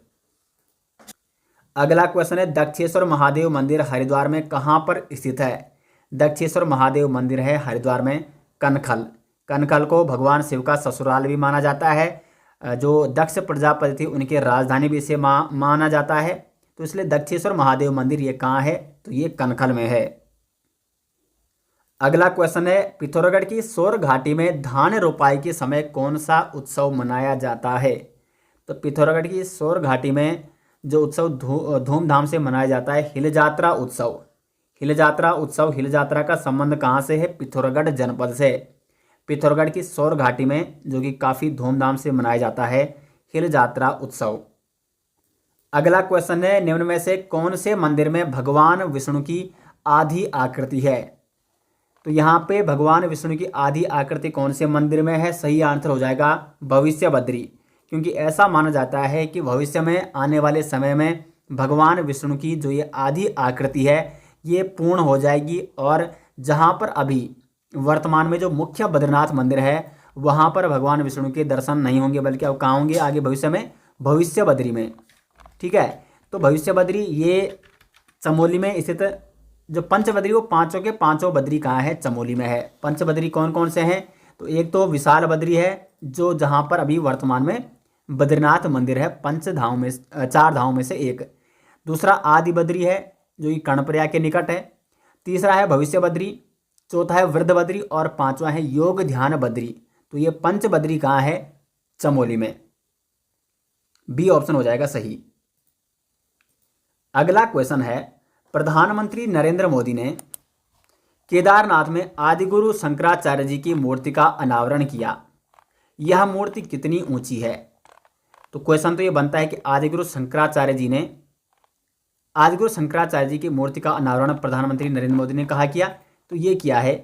अगला क्वेश्चन है, दक्षेश्वर महादेव मंदिर हरिद्वार में कहाँ पर स्थित है? दक्षेश्वर महादेव मंदिर है हरिद्वार में कनखल। कनखल को भगवान शिव का ससुराल भी माना जाता है। जो दक्ष प्रजापति थी उनकी राजधानी भी इसे माना जाता है। तो इसलिए दक्षेश्वर महादेव मंदिर ये कहाँ है? तो ये कनखल में है। अगला क्वेश्चन है, पिथौरागढ़ की सौर घाटी में धान रोपाई के समय कौन सा उत्सव मनाया जाता है? तो पिथौरागढ़ की सौर घाटी में जो उत्सव धूमधाम से मनाया जाता है हिल जात्रा उत्सव। हिल जात्रा उत्सव, हिल जात्रा का संबंध कहाँ से है? पिथौरागढ़ जनपद से। पिथौरागढ़ की सौर घाटी में जो कि काफ़ी धूमधाम से मनाया जाता है हिल जात्रा उत्सव। अगला क्वेश्चन है, निम्न में से कौन से मंदिर में भगवान विष्णु की आधी आकृति है? तो यहाँ पे भगवान विष्णु की आधी आकृति कौन से मंदिर में है? सही आंसर हो जाएगा भविष्य बद्री, क्योंकि ऐसा माना जाता है कि भविष्य में आने वाले समय में भगवान विष्णु की जो ये आधी आकृति है ये पूर्ण हो जाएगी और जहाँ पर अभी वर्तमान में जो मुख्य बद्रीनाथ मंदिर है वहाँ पर भगवान विष्णु के दर्शन नहीं होंगे, बल्कि अब कहाँ होंगे आगे भविष्य में? भविष्य बद्री में। ठीक है, तो भविष्य बद्री ये चमोली में स्थित जो पंच बद्री वो पांचों के पांचों बद्री कहाँ है? चमोली में है। पंच बद्री कौन कौन से हैं? तो एक तो विशाल बद्री है जो जहाँ पर अभी वर्तमान में बद्रीनाथ मंदिर है, पंच धामों में, चार धामों में से एक। दूसरा आदि बद्री है जो कि कर्णप्रयाग के निकट है। तीसरा है भविष्य बद्री, चौथा है वृद्ध बद्री और पांचवा है योग ध्यान बद्री। तो ये पंच बद्री कहाँ है? चमोली में। बी ऑप्शन हो जाएगा सही। अगला क्वेश्चन है, प्रधानमंत्री नरेंद्र मोदी ने केदारनाथ में आदिगुरु शंकराचार्य जी की मूर्ति का अनावरण किया। यह मूर्ति कितनी ऊंची है? तो क्वेश्चन तो ये बनता है कि आदिगुरु शंकराचार्य जी की मूर्ति का अनावरण प्रधानमंत्री नरेंद्र मोदी ने कहा किया? तो ये किया है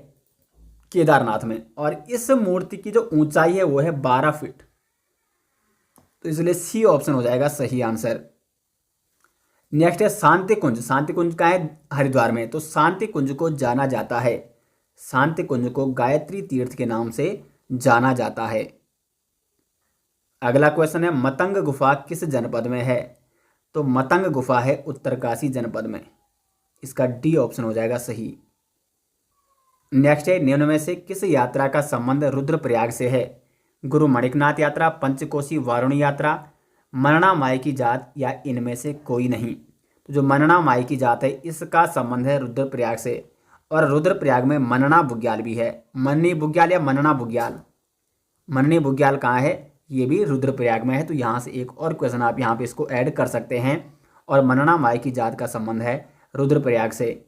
केदारनाथ में, और इस मूर्ति की जो ऊंचाई है वो है 12 फीट। तो इसलिए सी ऑप्शन हो जाएगा सही आंसर। नेक्स्ट है शांति कुंज। शांति कुंज का है हरिद्वार में। तो शांति कुंज को जाना जाता है, शांति कुंज को गायत्री तीर्थ के नाम से जाना जाता है। अगला क्वेश्चन है, मतंग गुफा किस जनपद में है? तो मतंग गुफा है उत्तरकाशी जनपद में। इसका डी ऑप्शन हो जाएगा सही। नेक्स्ट है, निम्न में से किस यात्रा का संबंध रुद्रप्रयाग से है? गुरु मणिकनाथ यात्रा, पंचकोशी वारुणी यात्रा, मनना माई की जात, या इनमें से कोई नहीं। तो जो मनना माई की जात है इसका संबंध है रुद्रप्रयाग से, और रुद्रप्रयाग में मनना बुग्याल भी है। मननी बुग्याल या मनना बुग्याल, मननी बुग्याल कहाँ है, ये भी रुद्रप्रयाग में है। तो यहाँ से एक और क्वेश्चन आप यहाँ पे इसको ऐड कर सकते हैं, और मनना माई की जात का संबंध है रुद्रप्रयाग से।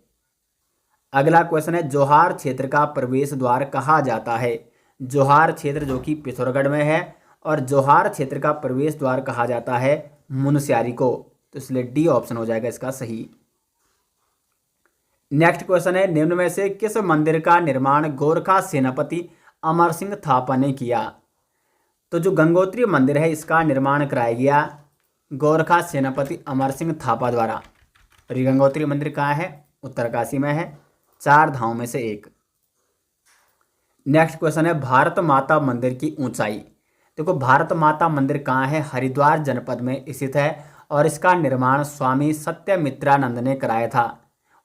अगला क्वेश्चन है, जोहार क्षेत्र का प्रवेश द्वार कहा जाता है। जोहार क्षेत्र जो कि पिथौरागढ़ में है, और जोहार क्षेत्र का प्रवेश द्वार कहा जाता है मुनस्यारी को। तो इसलिए डी ऑप्शन हो जाएगा इसका सही। नेक्स्ट क्वेश्चन है, निम्न में से किस मंदिर का निर्माण गोरखा सेनापति अमर सिंह थापा ने किया। तो जो गंगोत्री मंदिर है इसका निर्माण कराया गया गोरखा सेनापति अमर सिंह थापा द्वारा। और ये गंगोत्री मंदिर कहाँ है, उत्तरकाशी में है, 4 धामों में से एक। नेक्स्ट क्वेश्चन है, भारत माता मंदिर की ऊंचाई। देखो भारत माता मंदिर कहाँ है, हरिद्वार जनपद में स्थित है, और इसका निर्माण स्वामी सत्यमित्रानंद ने कराया था,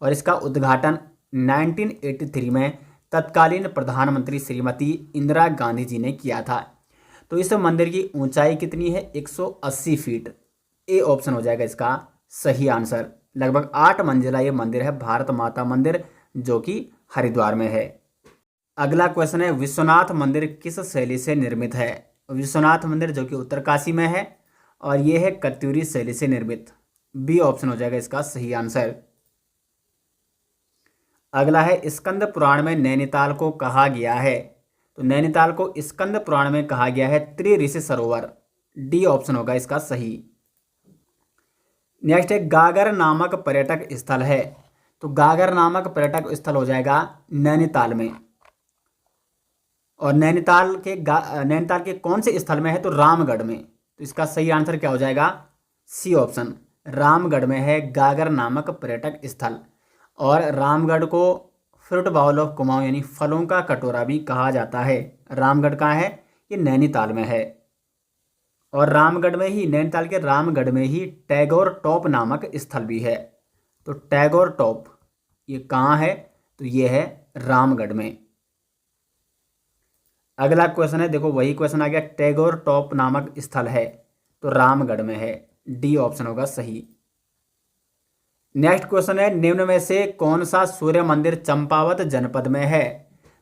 और इसका उद्घाटन 1983 में तत्कालीन प्रधानमंत्री श्रीमती इंदिरा गांधी जी ने किया था। तो इस मंदिर की ऊंचाई कितनी है, 180 फीट। ए ऑप्शन हो जाएगा इसका सही आंसर। लगभग 8 मंजिला ये मंदिर है, भारत माता मंदिर, जो कि हरिद्वार में है। अगला क्वेश्चन है, विश्वनाथ मंदिर किस शैली से निर्मित है। विश्वनाथ मंदिर जो कि उत्तरकाशी में है, और ये है कत्यूरी शैली से निर्मित। बी ऑप्शन हो जाएगा इसका सही आंसर। अगला है, स्कंद पुराण में नैनीताल को कहा गया है। तो नैनीताल को स्कंद पुराण में कहा गया है त्रिऋषि सरोवर। डी ऑप्शन होगा इसका सही। नेक्स्ट है, गागर नामक पर्यटक स्थल है। तो गागर नामक पर्यटक स्थल हो जाएगा नैनीताल में, और नैनीताल के कौन से स्थल में है, तो रामगढ़ में। तो इसका सही आंसर क्या हो जाएगा, सी ऑप्शन, रामगढ़ में है गागर नामक पर्यटक स्थल। और रामगढ़ को फ्रूट बाउल ऑफ कुमाऊं यानी फलों का कटोरा भी कहा जाता है। रामगढ़ कहाँ है, ये नैनीताल में है। और रामगढ़ में ही, नैनीताल के रामगढ़ में ही टैगोर टॉप नामक स्थल भी है। तो टैगोर टॉप ये कहाँ है, तो ये है रामगढ़ में। अगला क्वेश्चन है, देखो वही क्वेश्चन आ गया, टैगोर टॉप नामक स्थल है, तो रामगढ़ में है। डी ऑप्शन होगा सही। नेक्स्ट क्वेश्चन है, निम्न में से कौन सा सूर्य मंदिर चंपावत जनपद में है।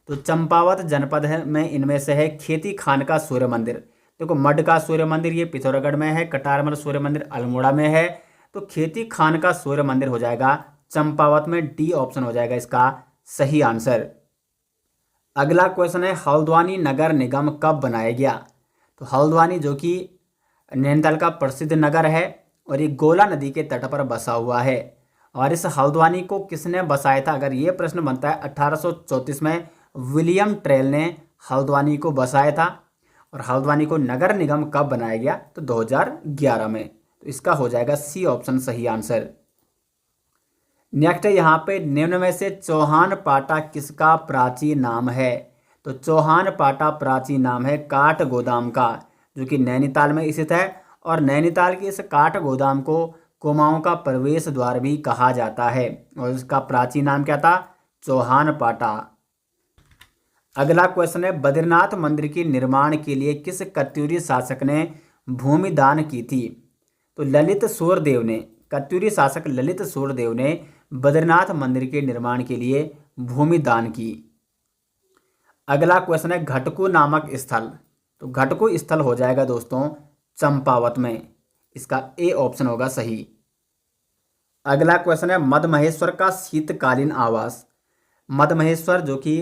तो चंपावत जनपद है में इनमें से है खेती खान का सूर्य मंदिर। देखो मड का सूर्य मंदिर ये पिथौरागढ़ में है, कटारमल सूर्य मंदिर अल्मोड़ा में है। तो खेती खान का सूर्य मंदिर हो जाएगा चंपावत में। डी ऑप्शन हो जाएगा इसका सही आंसर। अगला क्वेश्चन है, हल्द्वानी नगर निगम कब बनाया गया। तो हल्द्वानी जो कि नैनीताल का प्रसिद्ध नगर है, और ये गोला नदी के तट पर बसा हुआ है। और इस हल्द्वानी को किसने बसाया था, अगर ये प्रश्न बनता है, 1834 में विलियम ट्रेल ने हल्द्वानी को बसाया था। और हल्द्वानी को नगर निगम कब बनाया गया, तो 2011 में। तो इसका हो जाएगा सी ऑप्शन सही आंसर। नेक्स्ट है यहाँ पे, निम्न में से चौहान पाटा किसका प्राचीन नाम है। तो चौहान पाटा प्राचीन नाम है काठ गोदाम का, जो कि नैनीताल में स्थित है। और नैनीताल के इस काठ गोदाम को कुमाऊं का प्रवेश द्वार भी कहा जाता है, और इसका प्राचीन नाम क्या था, चौहान पाटा। अगला क्वेश्चन है, बद्रीनाथ मंदिर के निर्माण के लिए किस कत्यूरी शासक ने भूमि दान की थी। तो ललित सूर्यदेव ने, कत्यूरी शासक ललित सूर्यदेव ने बद्रीनाथ मंदिर के निर्माण के लिए भूमि दान की। अगला क्वेश्चन है, घटकू नामक स्थल। तो घटकू स्थल हो जाएगा दोस्तों चंपावत में। इसका ए ऑप्शन होगा सही। अगला क्वेश्चन है, मदमहेश्वर का शीतकालीन आवास। मदमहेश्वर जो कि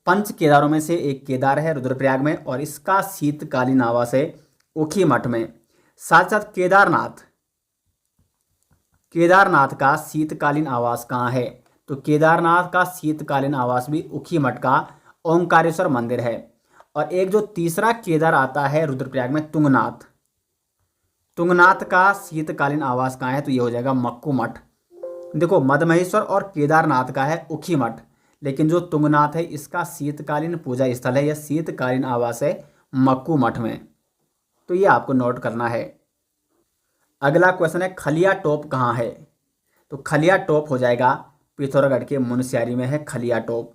पंच केदारों में से एक केदार है रुद्रप्रयाग में, और इसका शीतकालीन आवास है ऊखी मठ में। साथ साथ केदारनाथ का शीतकालीन आवास कहाँ है। तो केदारनाथ का शीतकालीन आवास भी ऊखी मठ का ओंकारेश्वर मंदिर है। और एक जो तीसरा केदार आता है रुद्रप्रयाग में, तुंगनाथ, तुंगनाथ का शीतकालीन आवास कहाँ है, तो ये हो जाएगा मक्कू मठ। देखो मदमहेश्वर और केदारनाथ का है ऊखी मठ, लेकिन जो तुंगनाथ है इसका शीतकालीन पूजा स्थल है या शीतकालीन आवास है मक्कू मठ में। तो ये आपको नोट करना है। अगला क्वेश्चन है, खलिया टोप कहाँ है। तो खलिया टोप हो जाएगा पिथौरागढ़ के मुनस्यारी में है खलिया टोप।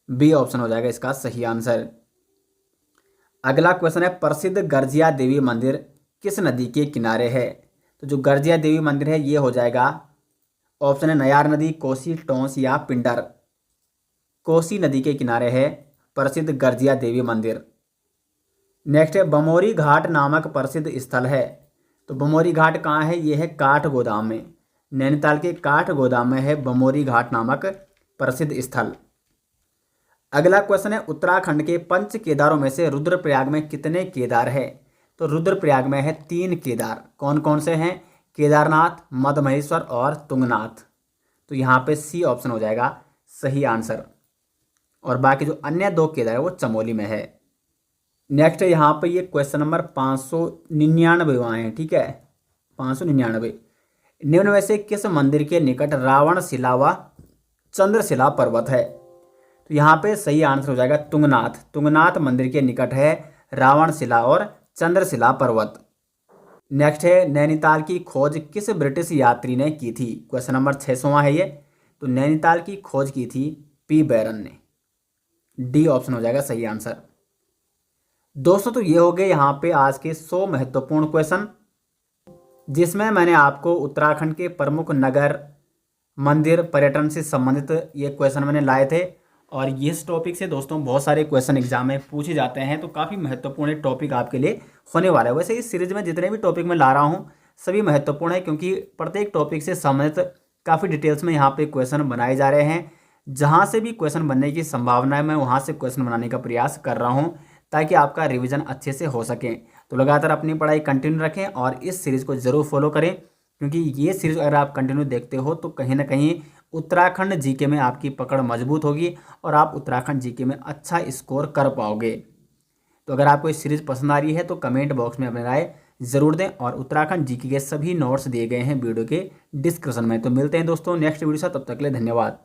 बी ऑप्शन हो जाएगा इसका सही आंसर। अगला क्वेश्चन है, प्रसिद्ध गर्जिया देवी मंदिर किस नदी के किनारे है? तो जो गर्जिया देवी मंदिर है ये हो जाएगा, ऑप्शन है नयार नदी, कोसी, टोंस या पिंडर। कोसी नदी के किनारे है प्रसिद्ध गर्जिया देवी मंदिर। नेक्स्ट है, बमोरी घाट नामक प्रसिद्ध स्थल है। तो बमोरी घाट कहाँ है? ये है काठगोदाम में, नैनीताल के काठगोदाम में है बमोरी घाट नामक प्रसिद्ध स्थल। अगला क्वेश्चन है, उत्तराखंड के पंच केदारों में से रुद्रप्रयाग में कितने केदार है? तो रुद्रप्रयाग में है 3 केदार। कौन कौन से हैं? केदारनाथ, मधमहेश्वर और तुंगनाथ। तो यहाँ पे सी ऑप्शन हो जाएगा सही आंसर। और बाकी जो अन्य 2 केदार है वो चमोली में है। नेक्स्ट है यहाँ पे ये क्वेश्चन नंबर 599 है, ठीक है, 599। निम्न में से किस मंदिर के निकट रावण शिला व चंद्रशिला पर्वत है? तो यहाँ पे सही आंसर हो जाएगा तुंगनाथ। तुंगनाथ मंदिर के निकट है रावण शिला और चंद्रशिला पर्वत। नेक्स्ट है, नैनीताल की खोज किस ब्रिटिश यात्री ने की थी? क्वेश्चन नंबर 600 है ये। तो नैनीताल की खोज की थी पी बैरन ने। डी ऑप्शन हो जाएगा सही आंसर। दोस्तों तो ये हो गए यहाँ पे आज के 100 महत्वपूर्ण क्वेश्चन, जिसमें मैंने आपको उत्तराखंड के प्रमुख नगर, मंदिर, पर्यटन से संबंधित ये क्वेश्चन मैंने लाए थे। और इस टॉपिक से दोस्तों बहुत सारे क्वेश्चन एग्जाम में पूछे जाते हैं, तो काफ़ी महत्वपूर्ण टॉपिक आपके लिए होने वाला है। वैसे इस सीरीज में जितने भी टॉपिक मैं ला रहा हूँ सभी महत्वपूर्ण है, क्योंकि प्रत्येक टॉपिक से संबंधित काफ़ी डिटेल्स में यहाँ पे क्वेश्चन बनाए जा रहे हैं। जहाँ से भी क्वेश्चन बनने की संभावना है मैं वहाँ से क्वेश्चन बनाने का प्रयास कर रहा हूँ, ताकि आपका रिविजन अच्छे से हो सके। तो लगातार अपनी पढ़ाई कंटिन्यू रखें और इस सीरीज़ को ज़रूर फॉलो करें, क्योंकि ये सीरीज़ अगर आप कंटिन्यू देखते हो तो कहीं ना कहीं उत्तराखंड जीके में आपकी पकड़ मजबूत होगी और आप उत्तराखंड जीके में अच्छा स्कोर कर पाओगे। तो अगर आपको इस सीरीज़ पसंद आ रही है तो कमेंट बॉक्स में अपनी राय ज़रूर दें। और उत्तराखंड जीके के सभी नोट्स दिए गए हैं वीडियो के डिस्क्रिप्शन में। तो मिलते हैं दोस्तों नेक्स्ट वीडियो से, तब तक के लिए धन्यवाद।